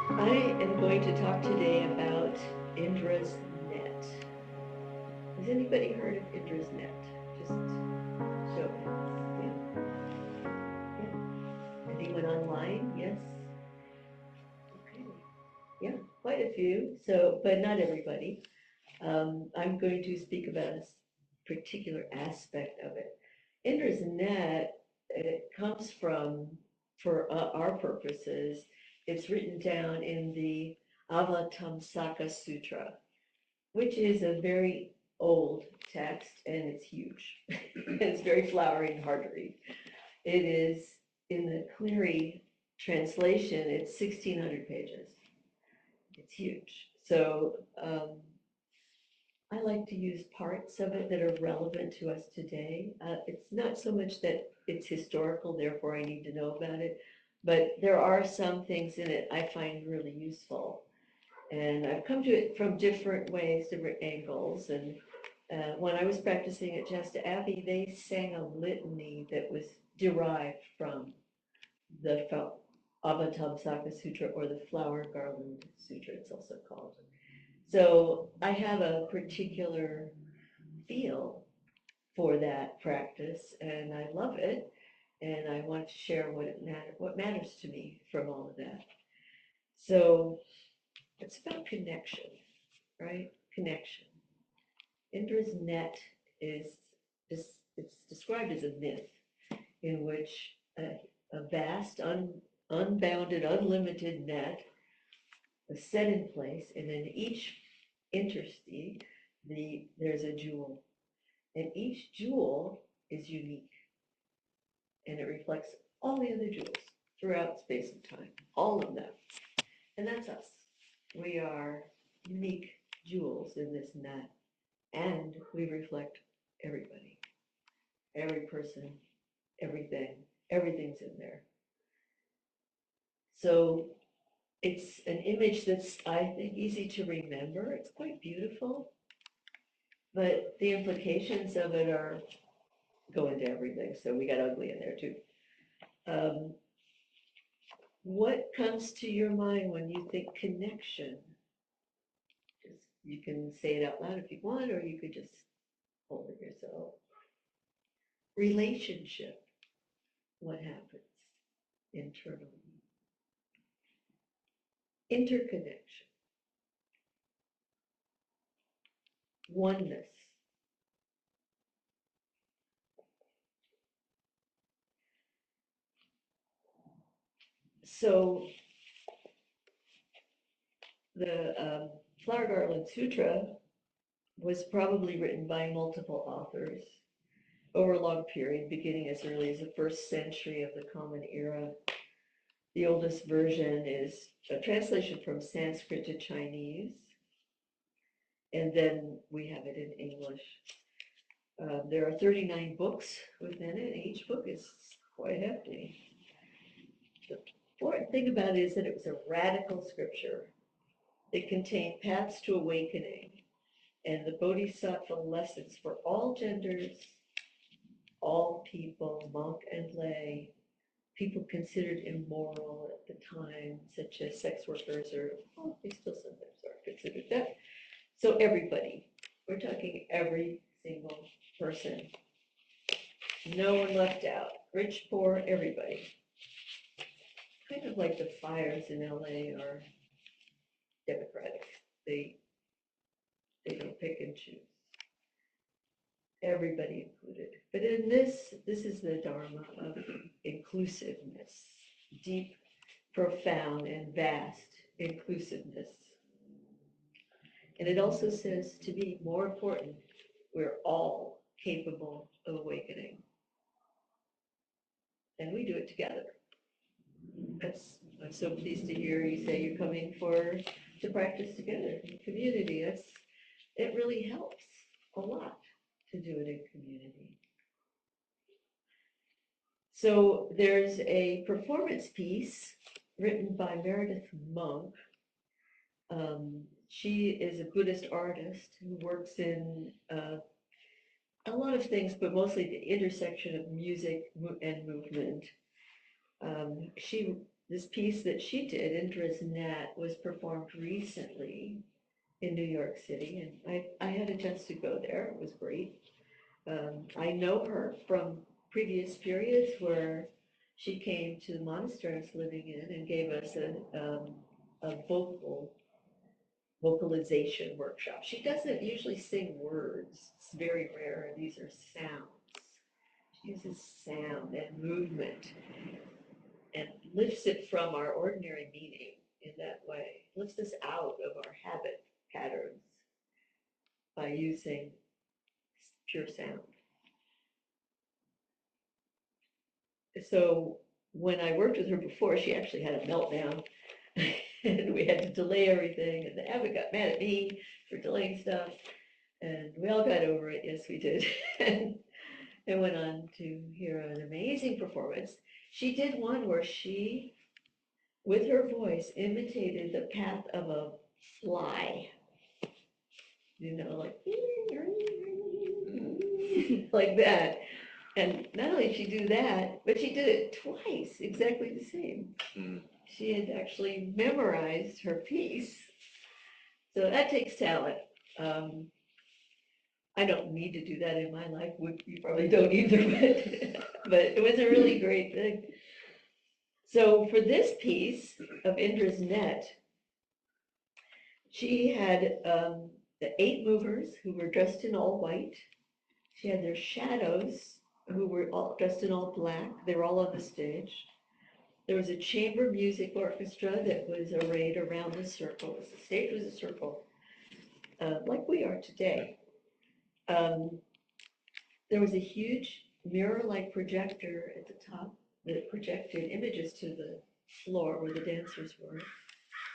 I am going to talk today about Indra's net. Has anybody heard of Indra's net? Just show of hands. Yeah, yeah. Anyone online? Yes. Okay. Yeah, quite a few. So, but not everybody. I'm going to speak about a particular aspect of it. Indra's net, it comes from, for our purposes, it's written down in the Avatamsaka Sutra, which is a very old text and it's huge. It's very flowery and hard to read. It is in the Cleary translation, it's 1,600 pages. It's huge. So I like to use parts of it that are relevant to us today. It's not so much that it's historical, therefore I need to know about it, but there are some things in it I find really useful. And I've come to it from different ways, different angles. And when I was practicing at Shasta Abbey, they sang a litany that was derived from the Avatamsaka Sutra, or the Flower Garland Sutra, it's also called. So I have a particular feel for that practice, and I love it, and I want to share what matters to me from all of that. So it's about connection, right? Connection. Indra's net is it's described as a myth in which a vast, unbounded, unlimited net is set in place, and in each interstice, there's a jewel, and each jewel is unique, and it reflects all the other jewels throughout space and time, all of them. And that's us. We are unique jewels in this net, and we reflect everybody, every person, everything, everything's in there. So it's an image that's, I think, easy to remember. It's quite beautiful, but the implications of it are go into everything. So we got ugly in there too. Um, what comes to your mind when you think connection? Just, you can say it out loud if you want, or you could just hold it yourself. Relationship, what happens internally? Interconnection, oneness. So the Flower Garland Sutra was probably written by multiple authors over a long period, beginning as early as the first century of the Common Era. The oldest version is a translation from Sanskrit to Chinese, and then we have it in English. There are 39 books within it. Each book is quite hefty. The important thing about it is that it was a radical scripture. It contained paths to awakening and the Bodhisattva lessons for all genders, all people, monk and lay, people considered immoral at the time, such as sex workers, or well, they still sometimes are considered that. So everybody, we're talking every single person, no one left out, rich, poor, everybody. Kind of like the fires in LA are democratic. They they don't pick and choose. Everybody included. But in this is the Dharma of inclusiveness, deep, profound, and vast inclusiveness. And it also says, to be more important, we're all capable of awakening. And we do it together. I'm so pleased to hear you say you're coming to practice together in community. It really helps a lot to do it in community. So there's a performance piece written by Meredith Monk. She is a Buddhist artist who works in a lot of things, but mostly the intersection of music and movement. She this piece that she did, Indra's Net, was performed recently in New York City, and I had a chance to go there. It was great. I know her from previous periods where she came to the monastery I was living in and gave us a vocalization workshop. She doesn't usually sing words. It's very rare. These are sounds. She uses sound and movement and lifts it from our ordinary meaning in that way, lifts us out of our habit patterns by using pure sound. So when I worked with her before, she actually had a meltdown and we had to delay everything. And the abbot got mad at me for delaying stuff. And we all got over it. Yes, we did. And went on to hear an amazing performance. She did one where she, with her voice, imitated the path of a fly. Like like that. And not only did she do that, but she did it twice, exactly the same. She had actually memorized her piece. So that takes talent. Um, I don't need to do that in my life. You probably don't either, but it was a really great thing. So for this piece of Indra's Net, she had the 8 movers who were dressed in all white. She had their shadows who were all dressed in all black. They were all on the stage. There was a chamber music orchestra that was arrayed around the circle. The stage was a circle, like we are today. There was a huge mirror-like projector at the top that projected images to the floor where the dancers were.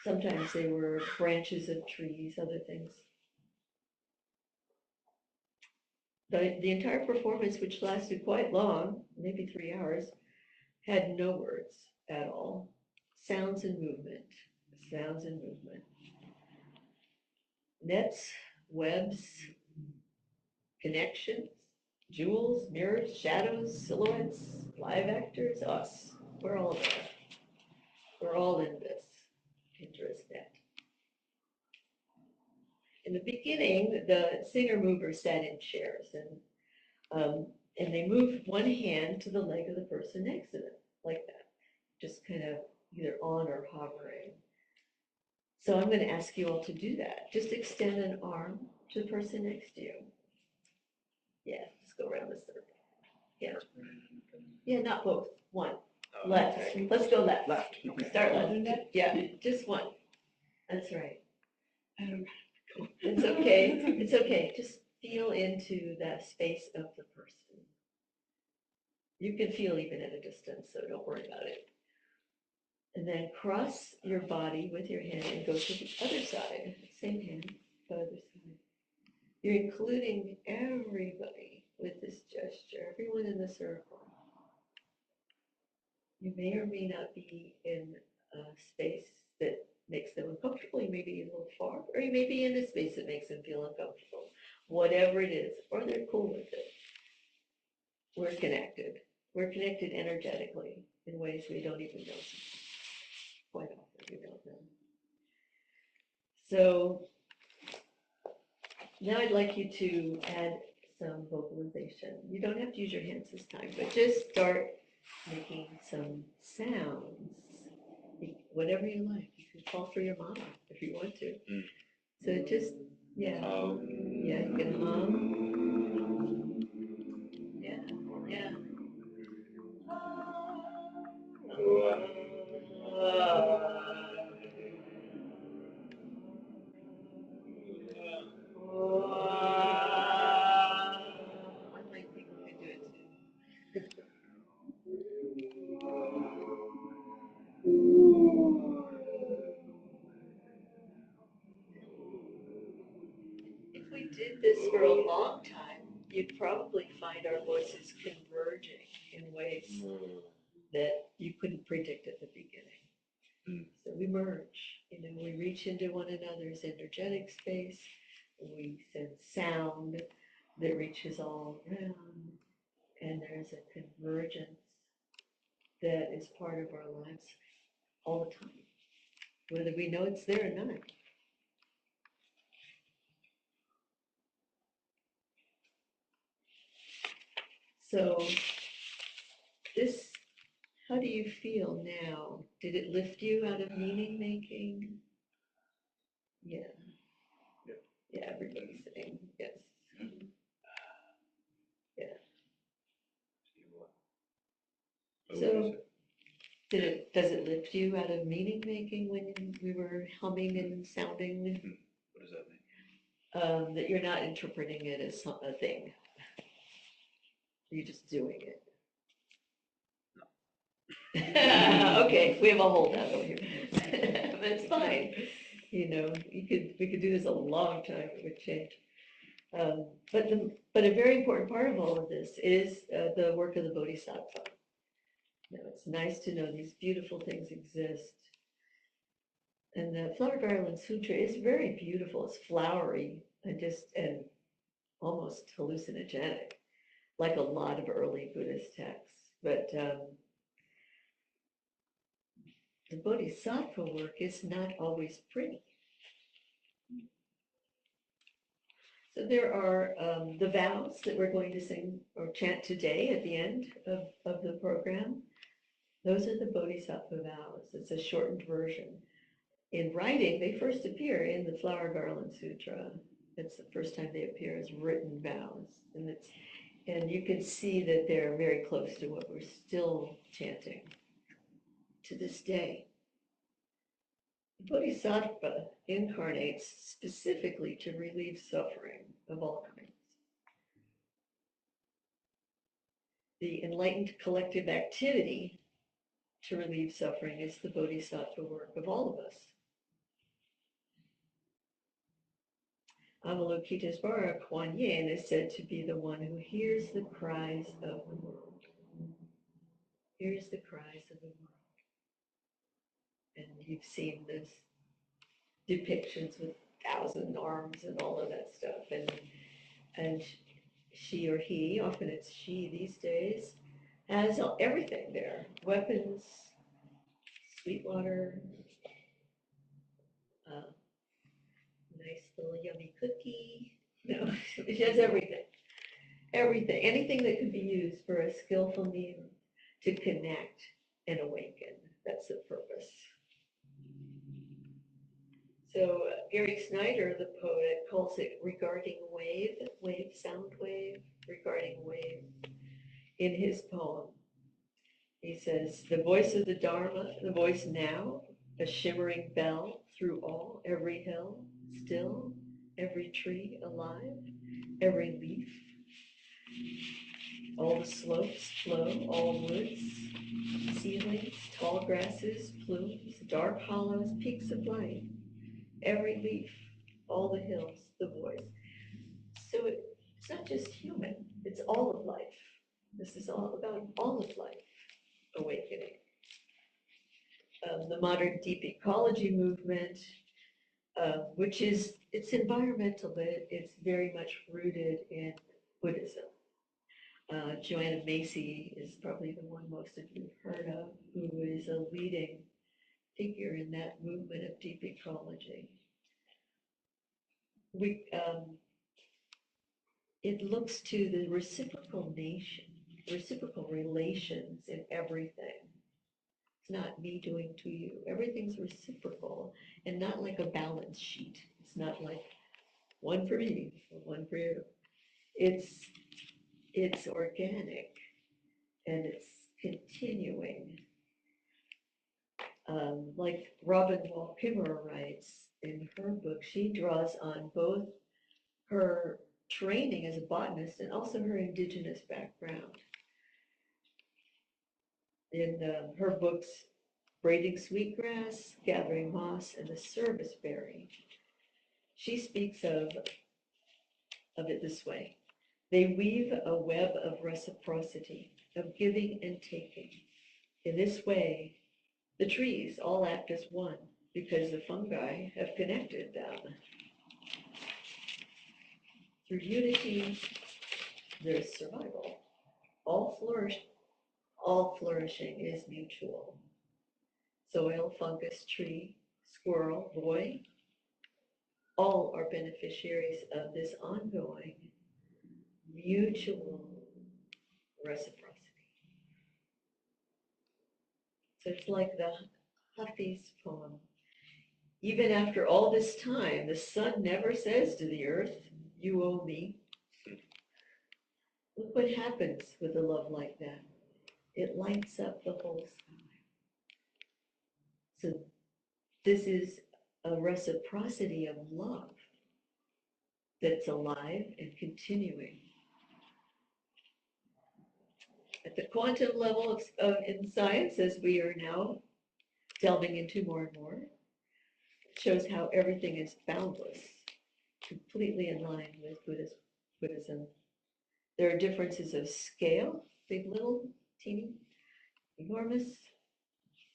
Sometimes they were branches of trees, other things. The entire performance, which lasted quite long, maybe 3 hours, had no words at all. Sounds and movement, sounds and movement. Nets, webs, connections, jewels, mirrors, shadows, silhouettes, live actors, us. We're all there. We're all in this Indra's Net. In the beginning, the singer movers sat in chairs and they moved one hand to the leg of the person next to them, like that, just kind of either on or hovering. So I'm going to ask you all to do that. Just extend an arm to the person next to you. Yeah, just go around the circle. Yeah. Yeah, not both. One. Left. Let's go left. Left. Start left. Yeah, just one. That's right. It's okay. It's okay. Just feel into that space of the person. You can feel even at a distance, so don't worry about it. And then cross your body with your hand and go to the other side. Same hand, the other side. You're including everybody with this gesture, everyone in the circle. You may or may not be in a space that makes them uncomfortable. You may be a little far, or you may be in a space that makes them feel uncomfortable. Whatever it is, or they're cool with it. We're connected. We're connected energetically in ways we don't even know. Quite often we don't know. So now I'd like you to add some vocalization. You don't have to use your hands this time, but just start making some sounds, whatever you like. You can call for your mama if you want to. So just, yeah, yeah, you can hum. Yeah, yeah. I like people who do it too. If we did this for a long time, you'd probably find our voices converging in ways that you couldn't predict at the beginning. So we merge, we reach into one another's energetic space, we send sound that reaches all around, and there's a convergence that is part of our lives all the time, whether we know it's there or not. So this, how do you feel now? Did it lift you out of meaning making? Yeah. Yeah, everybody's saying yes. Yeah. So does it lift you out of meaning making when we were humming and sounding? What does that mean? That you're not interpreting it as a thing. You're just doing it. Okay, we have a holdout over here. That's fine. You know, we could do this a long time, it would change. But a very important part of all of this is the work of the Bodhisattva. You know, it's nice to know these beautiful things exist. And the Flower Garland Sutra is very beautiful. It's flowery and almost hallucinogenic, like a lot of early Buddhist texts. But the Bodhisattva work is not always pretty. So there are the vows that we're going to sing or chant today at the end of the program. Those are the Bodhisattva vows. It's a shortened version. In writing, they first appear in the Flower Garland Sutra. It's the first time they appear as written vows. And you can see that they're very close to what we're still chanting to this day. The Bodhisattva incarnates specifically to relieve suffering of all kinds. The enlightened collective activity to relieve suffering is the Bodhisattva work of all of us. Avalokitesvara Kuan Yin is said to be the one who hears the cries of the world. Hears the cries of the world. And you've seen this depictions with 1,000 arms and all of that stuff. And she or he, often it's she these days, has everything there. Weapons, sweet water, nice little yummy cookie. No, she has everything. Everything. Anything that could be used for a skillful means to connect and awaken. That's the purpose. So Gary Snyder, the poet, calls it regarding wave, sound wave, regarding wave. In his poem, he says, the voice of the Dharma, the voice now, a shimmering bell through all, every hill, still, every tree alive, every leaf, all the slopes flow, all woods, ceilings, tall grasses, plumes, dark hollows, peaks of light, every leaf, all the hills, the voice. So it's not just human, it's all of life. This is all about all of life awakening. The modern deep ecology movement, which is, it's environmental, but it's very much rooted in Buddhism. Joanna Macy is probably the one most of you have heard of, who is a leading figure in that movement of deep ecology. It looks to the reciprocal relations in everything. It's not me doing to you. Everything's reciprocal and not like a balance sheet. It's not like one for me, one for you. It's organic and it's continuing. Like Robin Wall Kimmerer writes in her book, she draws on both her training as a botanist and also her indigenous background. In her books, Braiding Sweetgrass, Gathering Moss, and the Service Berry, she speaks of it this way. They weave a web of reciprocity, of giving and taking. In this way, the trees all act as one because the fungi have connected them. Through unity, there's survival. All flourishing is mutual. soil, fungus, tree, squirrel, boy, all are beneficiaries of this ongoing mutual reciprocity. So it's like the Hafiz poem. Even after all this time, the sun never says to the earth, you owe me. Look what happens with a love like that. It lights up the whole sky. So this is a reciprocity of love that's alive and continuing. At the quantum level in science, as we are now delving into more and more, it shows how everything is boundless, completely in line with Buddhism. There are differences of scale, big, little, teeny, enormous.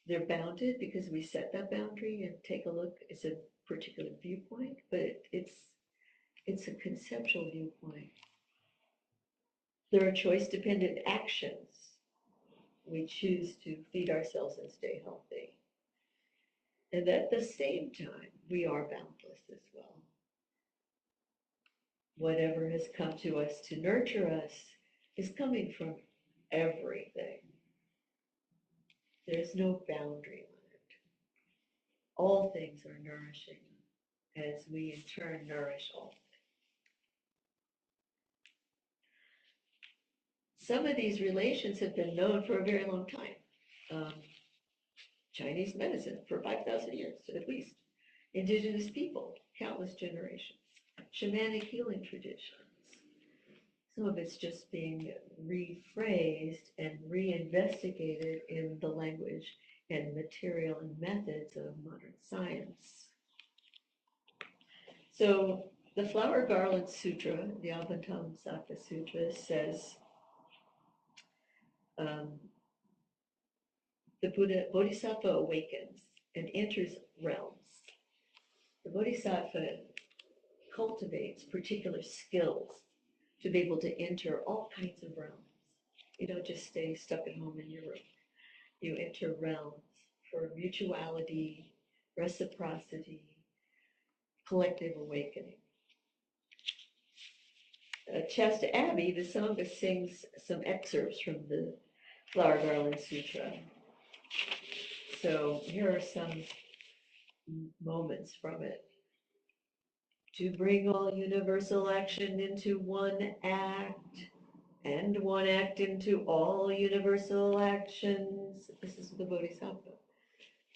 They're bounded because we set that boundary and take a look. It's a particular viewpoint, but it's a conceptual viewpoint. There are choice-dependent actions. We choose to feed ourselves and stay healthy. And at the same time, we are boundless as well. Whatever has come to us to nurture us is coming from everything. There's no boundary on it. All things are nourishing as we in turn nourish all. Some of these relations have been known for a very long time. Chinese medicine for 5,000 years at least. Indigenous people, countless generations. Shamanic healing traditions. Some of it's just being rephrased and reinvestigated in the language and material and methods of modern science. So the Flower Garland Sutra, the Avatamsaka Sutra, says the Buddha Bodhisattva awakens and enters realms. The Bodhisattva cultivates particular skills to be able to enter all kinds of realms. You don't just stay stuck at home in your room. You enter realms for mutuality, reciprocity, collective awakening. Shasta Abbey, the Sangha, sings some excerpts from the Flower Garland Sutra. So here are some moments from it. To bring all universal action into one act, and one act into all universal actions. This is the Bodhisattva.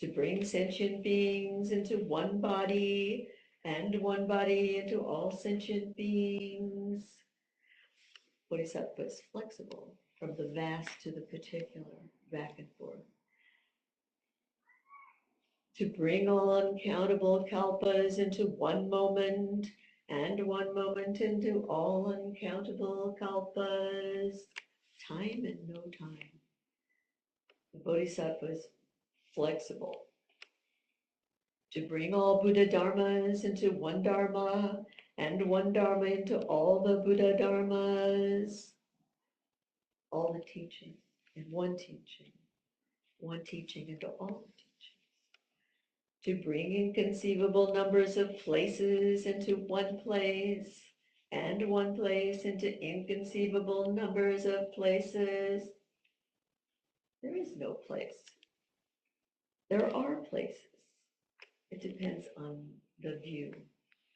To bring sentient beings into one body, and one body into all sentient beings. Bodhisattva is flexible from the vast to the particular, back and forth. To bring all uncountable kalpas into one moment, and one moment into all uncountable kalpas. Time and no time. The Bodhisattva is flexible. To bring all Buddha Dharmas into one Dharma, and one Dharma into all the Buddha Dharmas. All the teachings in one teaching into all the teachings. To bring inconceivable numbers of places into one place, and one place into inconceivable numbers of places. There is no place. There are places. It depends on the view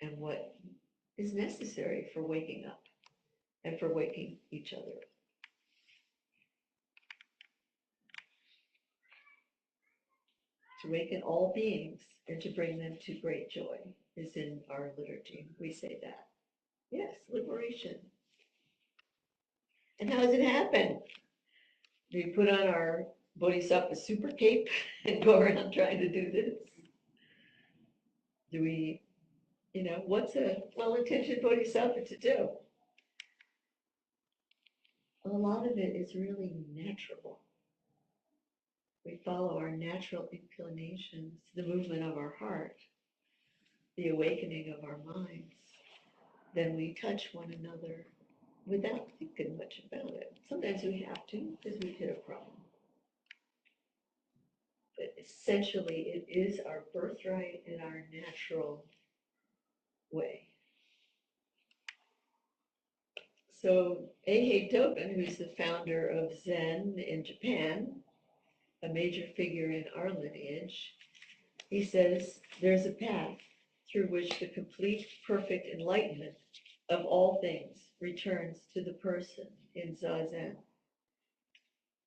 and what is necessary for waking up and for waking each other up. To awaken all beings and to bring them to great joy is in our liturgy. We say that. Yes, liberation. And how does it happen? Do we put on our Bodhisattva super cape and go around trying to do this? Do we, what's a well-intentioned Bodhisattva to do? A lot of it is really natural. We follow our natural inclinations, the movement of our heart, the awakening of our minds. Then we touch one another without thinking much about it. Sometimes we have to because we've hit a problem. But essentially it is our birthright and our natural way. So Eihei Dogen, who's the founder of Zen in Japan, a major figure in our lineage, he says there's a path through which the complete, perfect enlightenment of all things returns to the person in Zazen,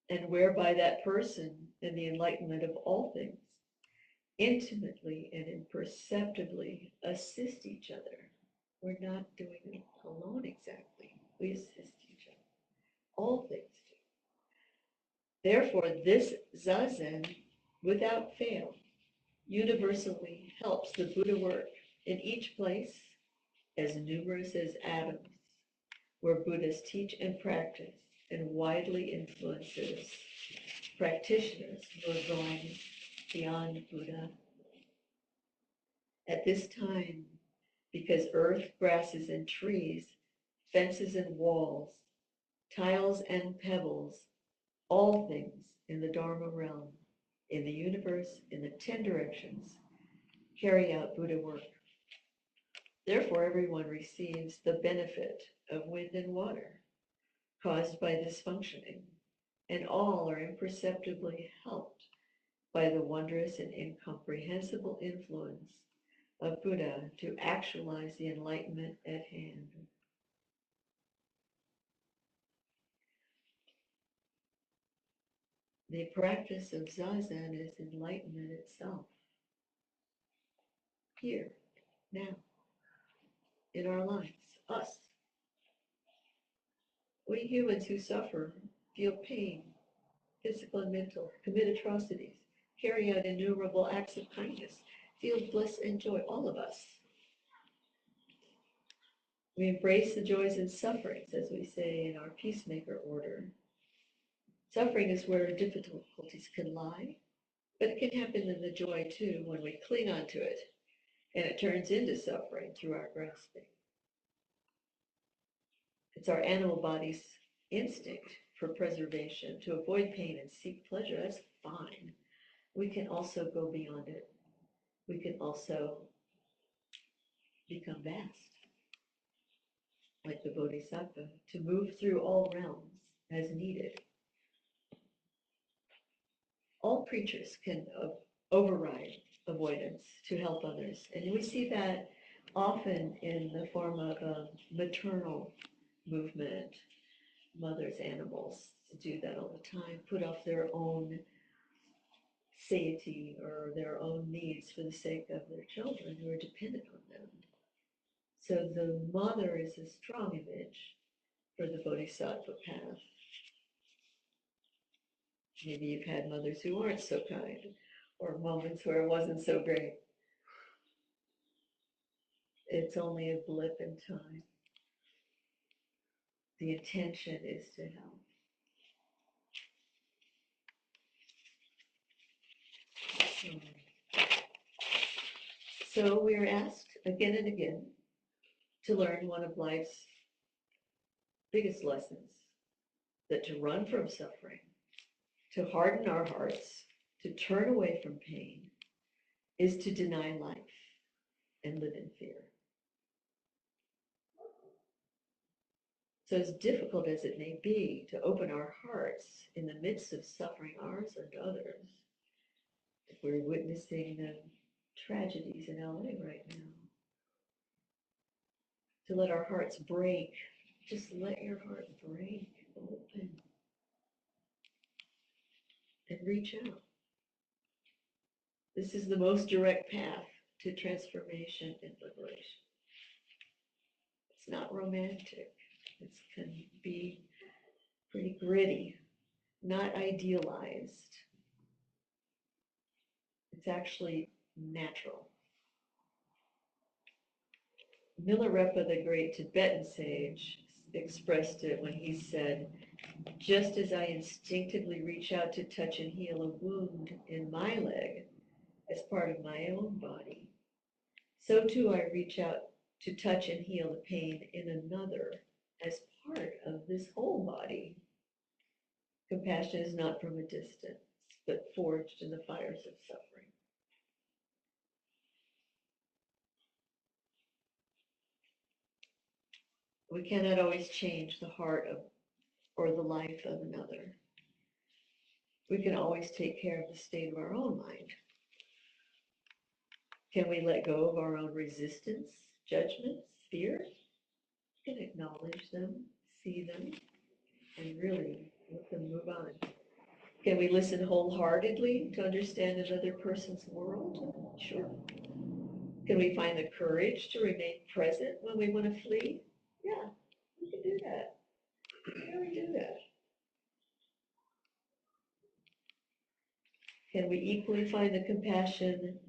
and whereby that person and the enlightenment of all things intimately and imperceptibly assist each other. We're not doing it alone exactly. We assist each other. All things do. Therefore, this Zazen, without fail, universally helps the Buddha work in each place, as numerous as atoms, where Buddhas teach and practice, and widely influences practitioners who are going beyond Buddha. At this time, because earth, grasses, and trees, fences and walls, tiles and pebbles, all things in the Dharma realm, in the universe, in the 10 directions, carry out Buddha work. Therefore, everyone receives the benefit of wind and water caused by this functioning, and all are imperceptibly helped by the wondrous and incomprehensible influence of Buddha to actualize the enlightenment at hand. The practice of Zazen is enlightenment itself, here, now, in our lives, us. We humans who suffer, feel pain, physical and mental, commit atrocities, carry out innumerable acts of kindness, feel bliss and joy, all of us. We embrace the joys and sufferings, as we say in our peacemaker order. Suffering is where difficulties can lie, but it can happen in the joy too when we cling onto it and it turns into suffering through our grasping. It's our animal body's instinct for preservation to avoid pain and seek pleasure. That's fine. We can also go beyond it. We can also become vast, like the Bodhisattva, to move through all realms as needed. All creatures can override avoidance to help others. And we see that often in the form of a maternal movement. Mothers, animals do that all the time, put off their own satiety or their own needs for the sake of their children who are dependent on them. So the mother is a strong image for the Bodhisattva path. Maybe you've had mothers who aren't so kind, or moments where it wasn't so great. It's only a blip in time. The intention is to help. So we are asked again and again to learn one of life's biggest lessons, that to run from suffering, to harden our hearts, to turn away from pain, is to deny life and live in fear. So as difficult as it may be to open our hearts in the midst of suffering, ours and others, if we're witnessing the tragedies in LA right now, to let our hearts break, just let your heart break open and reach out. This is the most direct path to transformation and liberation. It's not romantic. It can be pretty gritty, not idealized. It's actually natural. Milarepa, the great Tibetan sage, expressed it when he said, just as I instinctively reach out to touch and heal a wound in my leg as part of my own body, so too I reach out to touch and heal the pain in another as part of this whole body. Compassion is not from a distance, but forged in the fires of suffering. We cannot always change the heart of or the life of another. We can always take care of the state of our own mind. Can we let go of our own resistance, judgments, fears? We can acknowledge them, see them, and really let them move on. Can we listen wholeheartedly to understand another person's world? Sure. Can we find the courage to remain present when we want to flee? Yeah, we can do that. Yeah, we do that. Can we equally find the compassion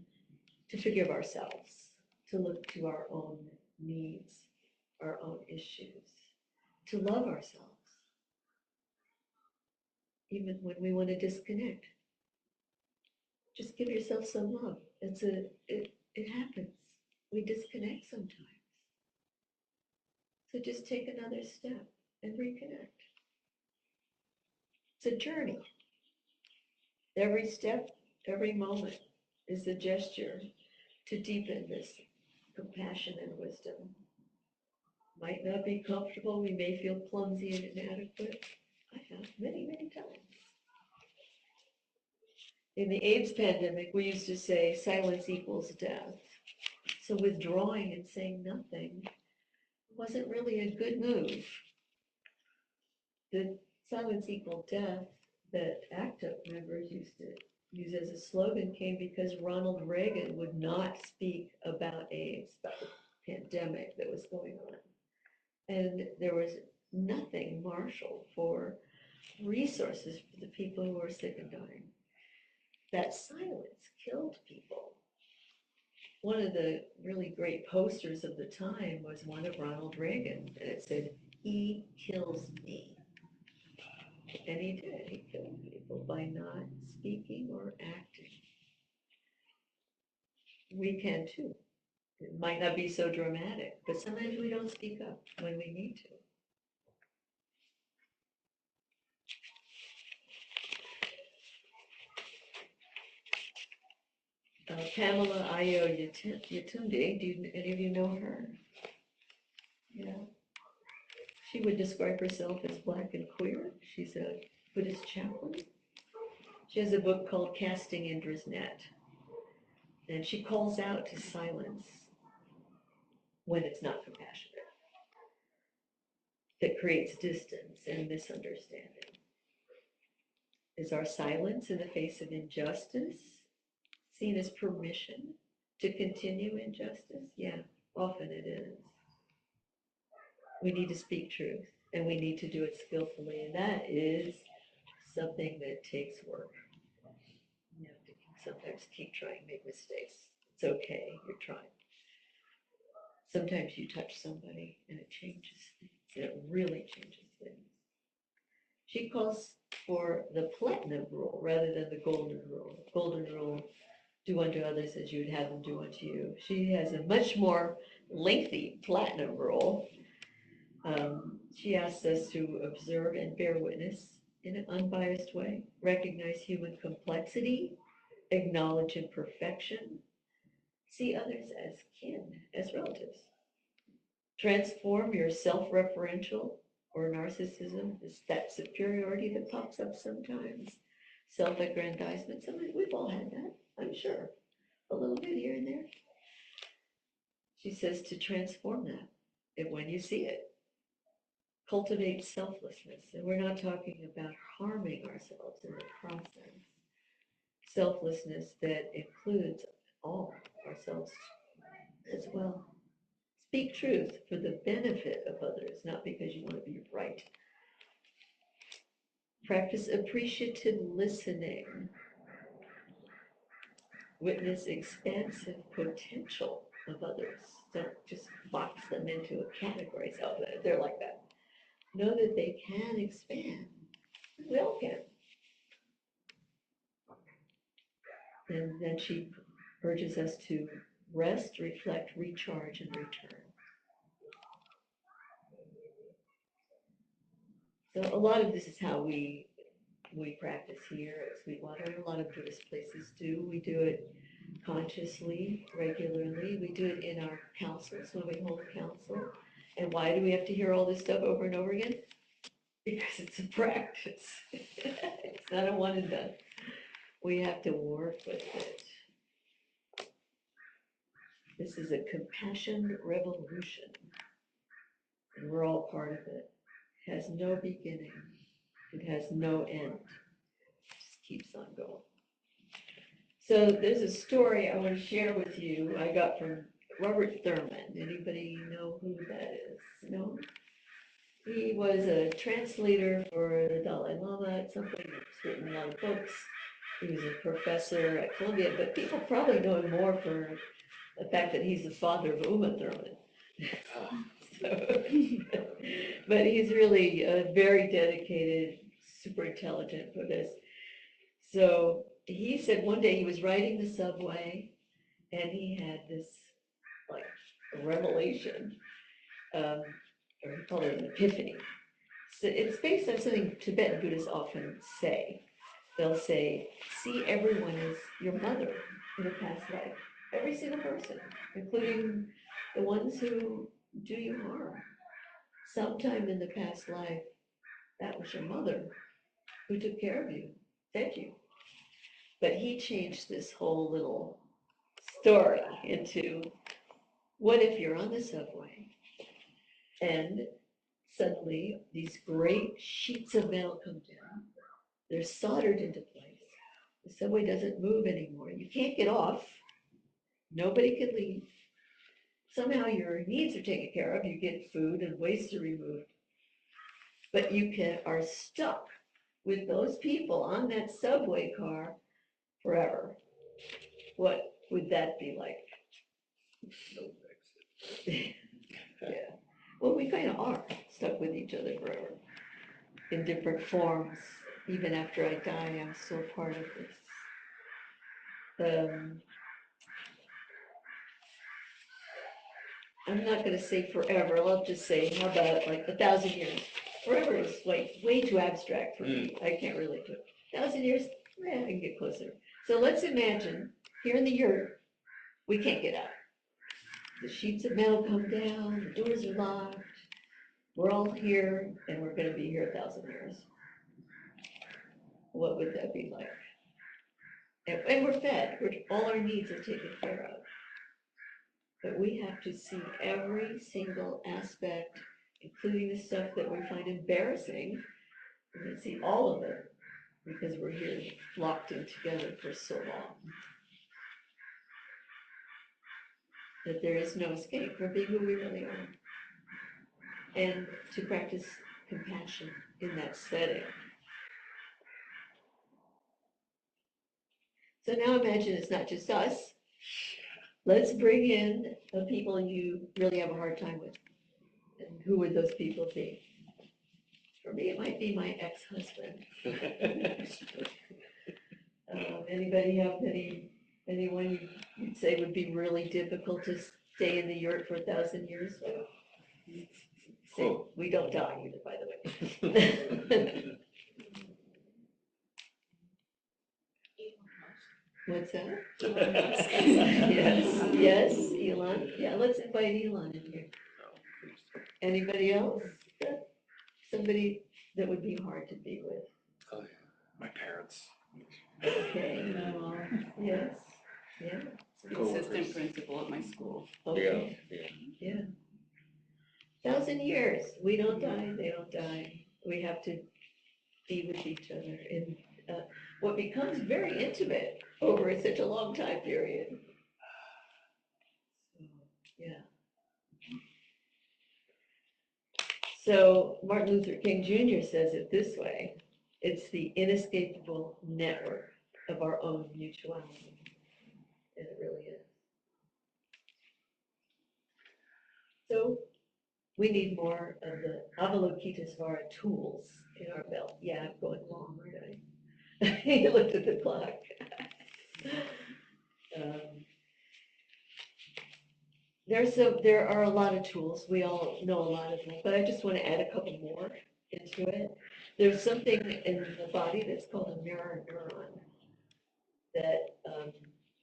to forgive ourselves, to look to our own needs, our own issues, to love ourselves, even when we want to disconnect? Just give yourself some love. It happens. We disconnect sometimes. So just take another step and reconnect. It's a journey. Every step, every moment is a gesture to deepen this compassion and wisdom. Might not be comfortable. We may feel clumsy and inadequate. I have many, many times. In the AIDS pandemic, we used to say silence equals death. So withdrawing and saying nothing wasn't really a good move. The silence equal death that ACT UP members used to use as a slogan came because Ronald Reagan would not speak about AIDS, about the pandemic that was going on. And there was nothing marshaled for resources for the people who were sick and dying. That silence killed people. One of the really great posters of the time was one of Ronald Reagan, and it said, "He kills me." And he did. He killed people by not speaking or acting. We can too. It might not be so dramatic, but sometimes we don't speak up when we need to. Pamela Ayo Yatunde, do any of you know her? Yeah. She would describe herself as Black and queer. She's a Buddhist chaplain. She has a book called Casting Indra's Net. And she calls out to silence when it's not compassionate. That creates distance and misunderstanding. Is our silence in the face of injustice seen as permission to continue injustice? Yeah, often it is. We need to speak truth, and we need to do it skillfully, and that is something that takes work. You have to sometimes keep trying, make mistakes. It's okay, you're trying. Sometimes you touch somebody and it changes things. It really changes things. She calls for the platinum rule rather than the golden rule. Golden rule, do unto others as you would have them do unto you. She has a much more lengthy platinum rule. She asks us to observe and bear witness in an unbiased way, recognize human complexity, acknowledge imperfection, see others as kin, as relatives. Transform your self-referential or narcissism, is that superiority that pops up sometimes, self-aggrandizement. Sometimes we've all had that, I'm sure, a little bit here and there. She says to transform that, and when you see it, cultivate selflessness. And we're not talking about harming ourselves in the process. Selflessness that includes all ourselves as well. Speak truth for the benefit of others, not because you want to be right. Practice appreciative listening. Witness expansive potential of others. Don't just box them into a category. So they're like that. Know that they can expand. We all can. And then she urges us to rest, reflect, recharge, and return. So a lot of this is how we we practice here at Sweetwater. A lot of Buddhist places do. We do it consciously, regularly. We do it in our councils when we hold council. And why do we have to hear all this stuff over and over again? Because it's a practice. It's not a one and done. We have to work with it. This is a compassion revolution, and we're all part of it. It has no beginning. It has no end. It just keeps on going. So there's a story I want to share with you I got from Robert Thurman. Anybody know who that is? No? He was a translator for the Dalai Lama at some point. He's written a lot of books. He was a professor at Columbia, but people probably know him more for the fact that he's the father of Uma Thurman. So, but he's really a very dedicated, super intelligent Buddhist. So he said one day he was riding the subway and he had this like revelation, or he called it an epiphany. So it's based on something Tibetan Buddhists often say. They'll say, see everyone as your mother in a past life. Every single person, including the ones who do you harm. Sometime in the past life, that was your mother who took care of you, fed you. But he changed this whole little story into, what if you're on the subway and suddenly these great sheets of metal come down. They're soldered into place. The subway doesn't move anymore. You can't get off. Nobody can leave. Somehow your needs are taken care of. You get food and waste are removed. But are stuck with those people on that subway car forever. What would that be like? No exit. Yeah. Well, we kind of are stuck with each other forever in different forms. Even after I die, I'm still part of this. I'm not going to say forever. I'll just say, how about like 1,000 years? Forever is like way too abstract for me. I can't relate to it. 1,000 years, I can get closer. So let's imagine here in the yurt, we can't get out. The sheets of metal come down, the doors are locked. We're all here, and we're going to be here 1,000 years. What would that be like? And we're fed. All our needs are taken care of. But we have to see every single aspect, including the stuff that we find embarrassing. We can see all of it because we're here locked in together for so long. That there is no escape from being who we really are. And to practice compassion in that setting. So now imagine it's not just us. Let's bring in the people you really have a hard time with. And who would those people be? For me, it might be my ex-husband. Anybody have anyone you'd say would be really difficult to stay in the yurt for 1,000 years? Say, we don't die either, by the way. What's that? Yes, Elon. Yeah, let's invite Elon in here. Anybody else? Somebody that would be hard to be with? Oh, yeah. My parents. Okay. Yes, yeah. Consistent principal at my school. Okay. Yeah. 1,000 years, we don't die, they don't die. We have to be with each other in what becomes very intimate over such a long time period. So, yeah. So Martin Luther King Jr. says it this way, it's the inescapable network of our own mutuality. And it really is. So we need more of the Avalokitesvara tools in our belt. Yeah, I'm going long, aren't I? He looked at the clock. There are a lot of tools. We all know a lot of them, but I just want to add a couple more into it. There's something in the body that's called a mirror neuron that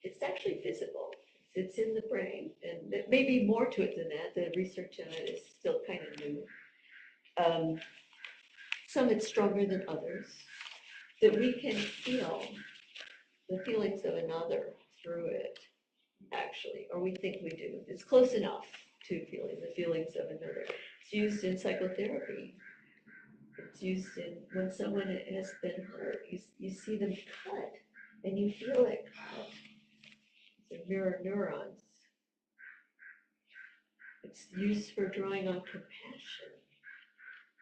it's actually visible. It's in the brain, and there may be more to it than that. The research on it is still kind of new. Some it's stronger than others. That we can feel the feelings of another through it, actually, or we think we do. It's close enough to feeling the feelings of another. It's used in psychotherapy. It's used in when someone has been hurt. You see them cut, and you feel it cut. The mirror neurons. It's used for drawing on compassion,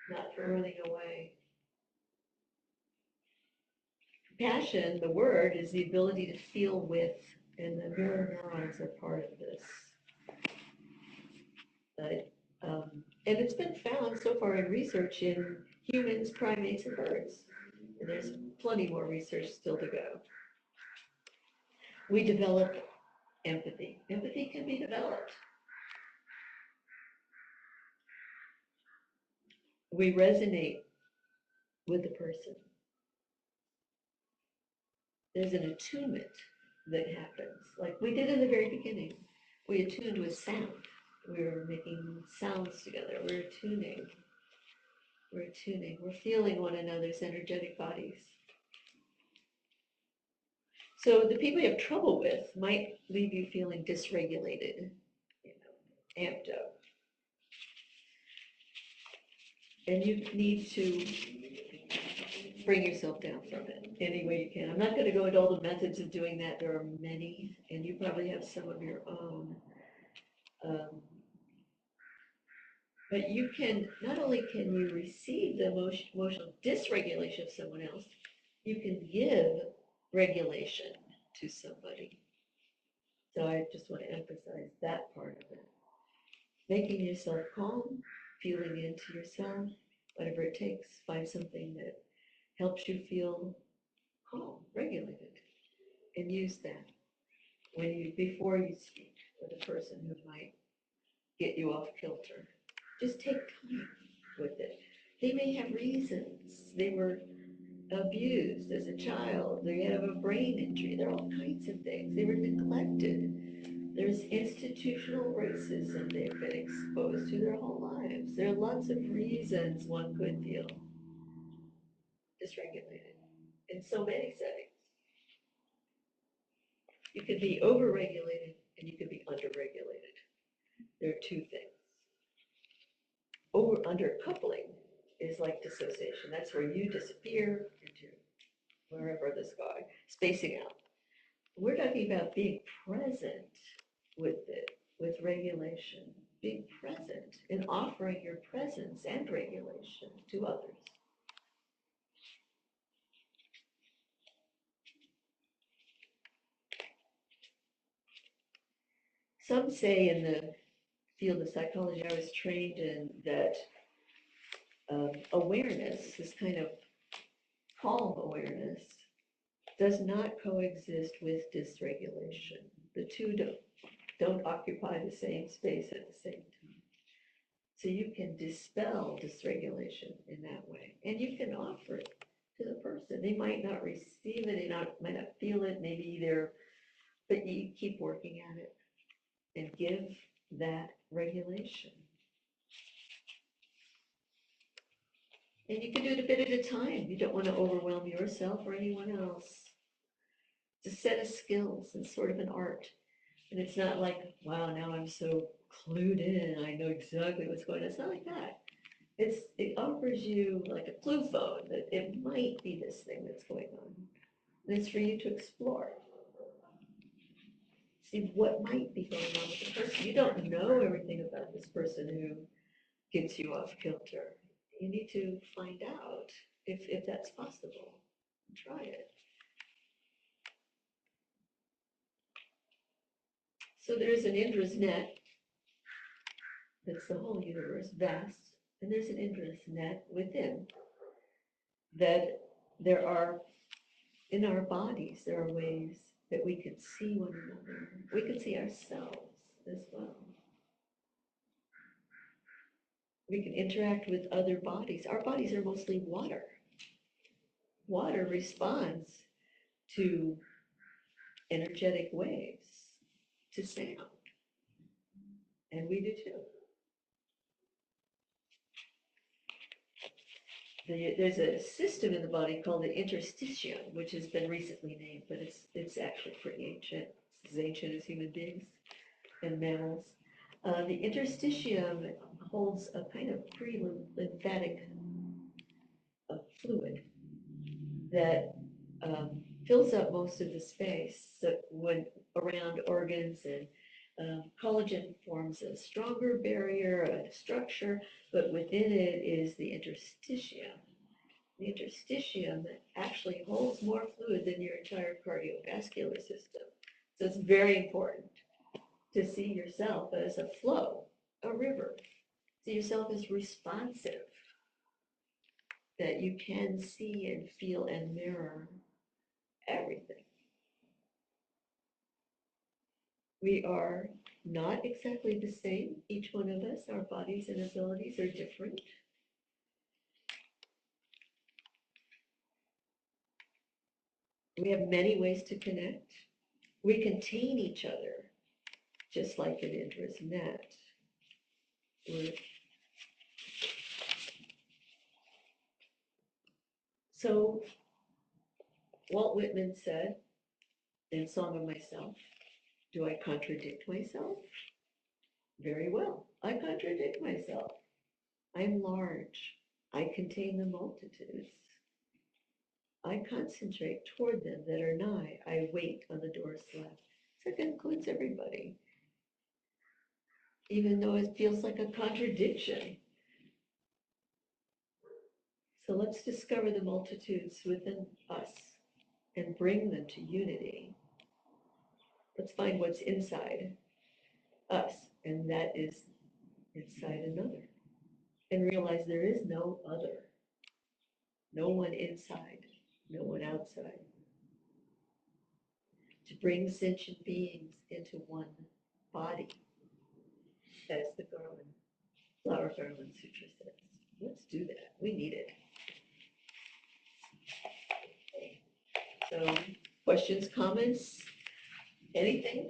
not for running away. Compassion, the word, is the ability to feel with, and the mirror neurons are part of this. And it's been found so far in research in humans, primates, and birds. And there's plenty more research still to go. We develop empathy. Empathy can be developed. We resonate with the person. There's an attunement that happens, like we did in the very beginning. We attuned with sound. We were making sounds together. We're attuning. We're attuning. We're feeling one another's energetic bodies. So the people you have trouble with might leave you feeling dysregulated, amped up. And you need to bring yourself down from it any way you can. I'm not going to go into all the methods of doing that. There are many, and you probably have some of your own. But you can, not only can you receive the emotional dysregulation of someone else, you can give regulation to somebody. So I just want to emphasize that part of it. Making yourself calm, feeling into yourself, whatever it takes, find something that helps you feel calm, regulated, and use that before you speak with a person who might get you off kilter. Just take time with it. They may have reasons. They were abused as a child. They have a brain injury. There are all kinds of things. They were neglected. There's institutional racism they've been exposed to their whole lives. There are lots of reasons one could feel dysregulated in so many settings. You could be overregulated and you could be underregulated. There are two things. Undercoupling is like dissociation. That's where you disappear into wherever the sky, spacing out. We're talking about being present with it, with regulation, being present and offering your presence and regulation to others. Some say in the field of psychology I was trained in that awareness, this kind of calm awareness, does not coexist with dysregulation. The two don't occupy the same space at the same time. So you can dispel dysregulation in that way, and you can offer it to the person. They might not receive it, might not feel it, but you keep working at it and give that regulation. And you can do it a bit at a time. You don't want to overwhelm yourself or anyone else. It's a set of skills and sort of an art. And it's not like, wow, now I'm so clued in, I know exactly what's going on. It's not like that. It offers you like a clue phone that it might be this thing that's going on. And it's for you to explore. See what might be going on with the person. You don't know everything about this person who gets you off kilter. You need to find out if that's possible. Try it. So there's an Indra's net that's the whole universe, vast, and there's an Indra's net within that there are, in our bodies, there are ways that we can see one another. We can see ourselves as well. We can interact with other bodies. Our bodies are mostly water. water responds to energetic waves, to sound. And we do too. There's a system in the body called the interstitium, which has been recently named, but it's actually pretty ancient. It's as ancient as human beings and mammals. The interstitium holds a kind of pre-lymphatic fluid that fills up most of the space that when around organs, and collagen forms a stronger barrier, a structure, but within it is the interstitium. The interstitium actually holds more fluid than your entire cardiovascular system. So it's very important to see yourself as a flow, a river. See yourself as responsive, that you can see and feel and mirror everything. We are not exactly the same, each one of us. Our bodies and abilities are different. We have many ways to connect. We contain each other, just like in Indra's net. So Walt Whitman said in Song of Myself, do I contradict myself? Very well, I contradict myself. I'm large. I contain the multitudes. I concentrate toward them that are nigh. I wait on the door's left. So it includes everybody, even though it feels like a contradiction. So let's discover the multitudes within us and bring them to unity. Let's find what's inside us, and that is inside another. And realize there is no other, no one inside, no one outside. To bring sentient beings into one body, as the flower garland sutra says. Let's do that. We need it. So, questions, comments, anything?